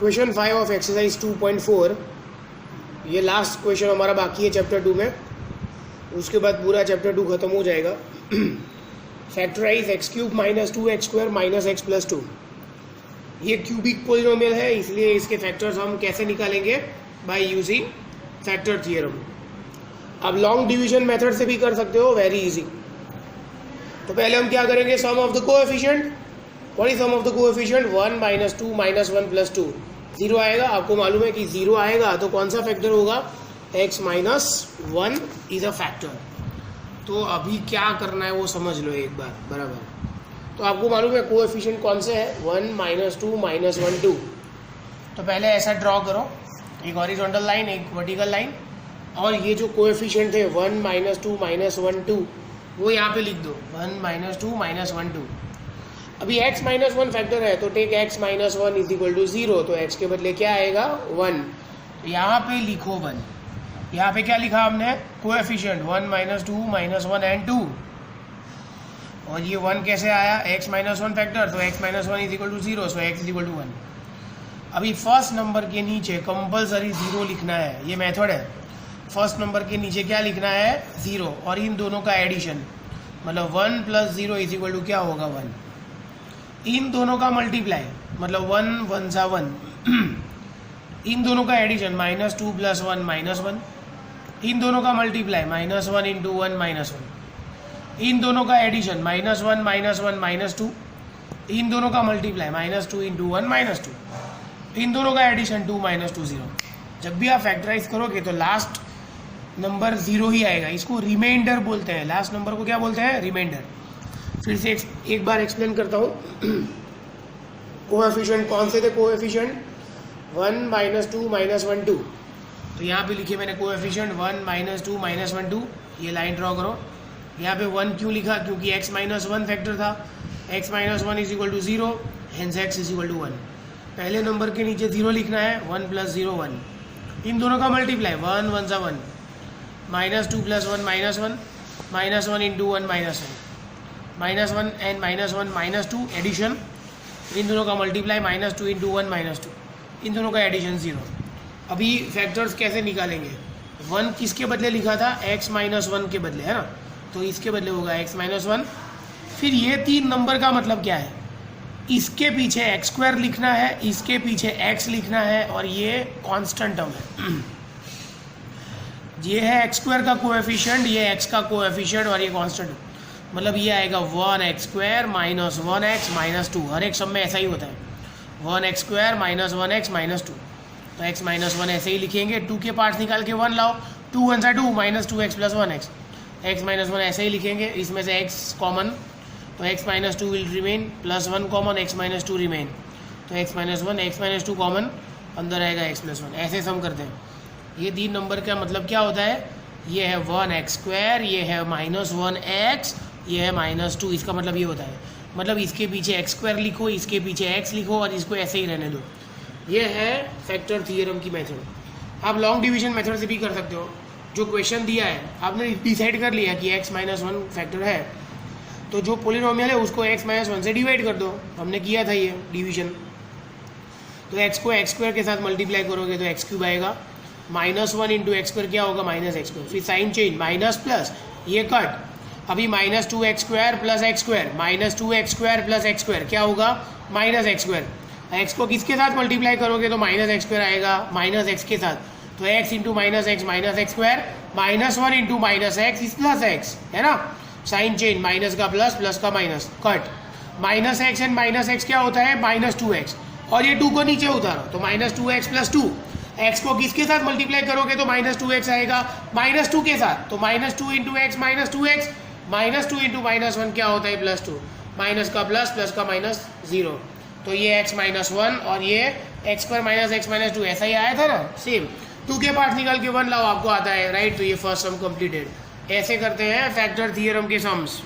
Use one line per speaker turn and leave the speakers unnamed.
Question 5 of exercise 2.4, ये last question हमारा बाकी है चैप्टर 2 में, उसके बाद पूरा चैप्टर 2 खत्म हो जाएगा। Factorise x cube minus 2x square minus x plus 2। ये क्यूबिक पोलिनोमियल है, इसलिए इसके फैक्टर्स हम कैसे निकालेंगे? By using factor theorem. आप लॉन्ग डिवीजन मेथड से भी कर सकते हो, वेरी इजी। तो पहले हम क्या करेंगे? Sum of the coefficient. What is sum of the coefficient? 1 minus 2 minus 1 plus 2। 0 आएगा, आपको मालूम है कि 0 आएगा तो कौन सा फैक्टर होगा? x minus 1 is a factor. तो अभी क्या करना है वो समझ लो एक बार बराबर। तो आपको मालूम है कोएफिशिएंट कौन से है? 1 माइनस 2 माइनस 1 2। तो पहले ऐसा ड्रॉ करो, एक हॉरिजॉन्टल लाइन एक वर्टिकल लाइन, और ये जो कोएफिशिएंट है 1 माइनस 2 माइनस 1 2 वो यहाँ पे लिख दो, 1 माइनस 2 माइनस 1 2। अभी x माइनस 1 फैक्टर है तो take x minus 1 is equal to 0, तो x के बदले क्या आएगा? 1। तो यहाँ पे लिखो 1। यहाँ पे क्या लिखा हमने? Coefficient 1 minus 2 minus 1 and 2। और ये 1 कैसे आया? x माइनस 1 फैक्टर, तो x minus 1 is equal to 0, so x is equal to 1। अभी फर्स्ट नंबर के नीचे कंपलसरी 0 लिखना है, ये मेथड है। फर्स्ट नंबर के नीचे क्या लिखना है? 0, और इन दोनों का एडिशन, मतलब 1 प्लस 0 इज इक्वल टू क्या होगा? 1। इन दोनों का मल्टीप्लाई, मतलब 1 1 सा 1। इन दोनों का एडिशन, माइनस 2 प्लस 1 माइनस 1। इन दोनों का मल्टीप्लाई, माइनस 1 इंटू 1 माइनस 1। इन दोनों का एडिशन, माइनस 1 माइनस 1 माइनस 2। इन दोनों का मल्टीप्लाई, माइनस 2 इंटू 1 माइनस 2। इन दोनों का एडिशन 2 माइनस 2 0। जब भी आप फैक्टराइज करोगे तो लास्ट नंबर 0 ही आएगा। इसको रिमाइंडर बोलते हैं, लास्ट नंबर को क्या बोलते हैं? रिमाइंडर। फिर से एक बार एक्सप्लेन करता हूँ। कोएफिशिएंट कौन से थे? Coefficient 1 minus 2 minus 1 2। तो यहाँ पे लिखे मैंने कोएफिशिएंट 1 माइनस 2 माइनस 1 2। ये लाइन ड्रॉ करो। यहाँ पे 1 क्यों लिखा? क्योंकि x माइनस 1 फैक्टर था। x minus 1 is equal to 0, hence x is equal to 1। पहले नंबर के नीचे 0 लिखना है, 1 प्लस 0 1। इन दोनों का मल्टीप्लाई, 1 1 सा 1, minus 2 plus 1 minus 1, minus 1 into 1 minus 1, minus 1 and minus 1 minus 2 addition. इन दोनों का मल्टीप्लाई, माइनस 2 इंटू 1 माइनस 2। इन दोनों का एडिशन 0। अभी फैक्टर्स कैसे निकालेंगे? 1 किसके बदले लिखा था? x माइनस 1 के बदले, है ना? तो इसके बदले होगा x माइनस 1। फिर ये 3 नंबर का मतलब क्या है? इसके पीछे x स्क्वायर लिखना है, इसके पीछे x लिखना है, और ये कांस्टेंट टर्म है। ये है x स्क्वायर का कोएफिशिएंट, ये x का कोएफिशिएंट, और ये कांस्टेंट। मतलब ये आएगा 1x square minus 1x minus 2। हर एक सब में ऐसा ही होता है, 1x square minus 1x minus 2। तो x माइनस 1 ऐसे ही लिखेंगे। 2 के पार्ट्स निकाल के 1 लाओ, 2 1 सा 2 minus 2x plus 1x। x minus 1 ऐसे ही लिखेंगे, इसमें से x कॉमन, तो x minus 2 will remain, plus 1 common, x minus 2 remain. तो x minus 1 x minus 2 common, अंदर आएगा x प्लस 1। ऐसे सम करते हैं। ये 3 नंबर का मतलब क्या होता है? ये है 1x स्क्वायर, ये है माइनस 1x, ये है माइनस 2। इसका मतलब ये होता है, मतलब इसके पीछे x स्क्वायर लिखो, इसके पीछे x लिखो, और इसको ऐसे ही रहने दो। ये है फैक्टर थियरम की मेथड। आप लॉन्ग डिवीजन मेथड से भी कर सकते हो। जो क्वेश्चन दिया है, आपने डिसाइड कर लिया कि x माइनस 1 फैक्टर है, तो जो पोलिनोमियल है उसको x माइनस 1 से डिवाइड कर दो। हमने किया था ये डिवीजन। तो x को x स्क्वायर के साथ मल्टीप्लाई करोगे तो x क्यूब आएगा। माइनस 1 इंटू एक्स स्क्वायर क्या होगा? Minus x square. फिर साइन चेंज, माइनस प्लस, ये कट। अभी minus 2x square plus x square, minus 2x square plus x square क्या होगा? Minus x square. एक्स को किसके साथ मल्टीप्लाई करोगे तो माइनस एक्स स्क्वायर आएगा, माइनस एक्स के साथ। तो x into minus x minus x square, minus 1 into minus x is plus x, है ना? साइन चेंज, माइनस का प्लस, प्लस का minus, cut. Minus x and minus x क्या होता है? माइनस 2x, और ये 2 को नीचे उतारो तो माइनस 2x प्लस 2। x को किसके साथ मल्टीप्लाई करोगे तो माइनस 2x आएगा, माइनस 2 के साथ। तो minus 2 into x minus 2x, minus 2 into minus 1 क्या होता है? प्लस 2। माइनस का प्लस, प्लस का माइनस 0। तो ये x माइनस 1 और ये x square minus x minus 2 ऐसा ही आया था ना, सेम। 2 के पार्ट निकाल के 1 लाओ, आपको आता है, राइट? तो ये फर्स्ट सम कंप्लीटेड। ऐसे करते हैं फैक्टर थियरम के सम्स।